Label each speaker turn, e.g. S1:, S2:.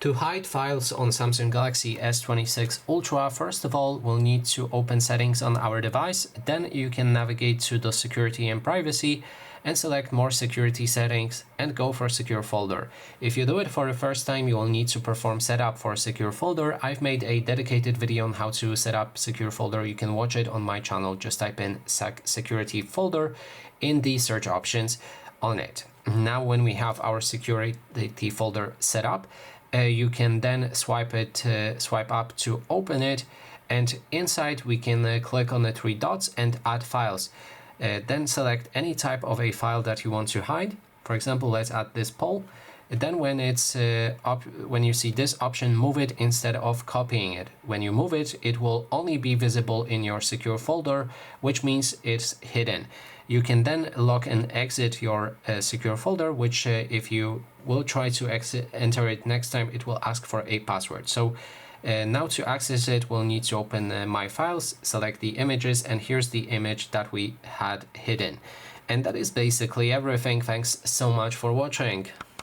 S1: To hide files on Samsung Galaxy S26 Ultra, first of all, we'll need to open settings on our device. Then you can navigate to the security and privacy and select more security settings and go for secure folder. If you do it for the first time, you will need to perform setup for a secure folder. I've made a dedicated video on how to set up secure folder. You can watch it on my channel. Just type in security folder in the search options on it. Now, when we have our security folder set up, you can then swipe up to open it, and inside we can click on the three dots and add files. Then select any type of a file that you want to hide. For example, let's add this poll. Then when you see this option, move it instead of copying it. When you move it, it will only be visible in your secure folder, which means it's hidden. You can then lock and exit your secure folder, which if you will try to enter it next time, it will ask for a password. So now to access it, we'll need to open My Files, select the images, and here's the image that we had hidden. And that is basically everything. Thanks so much for watching.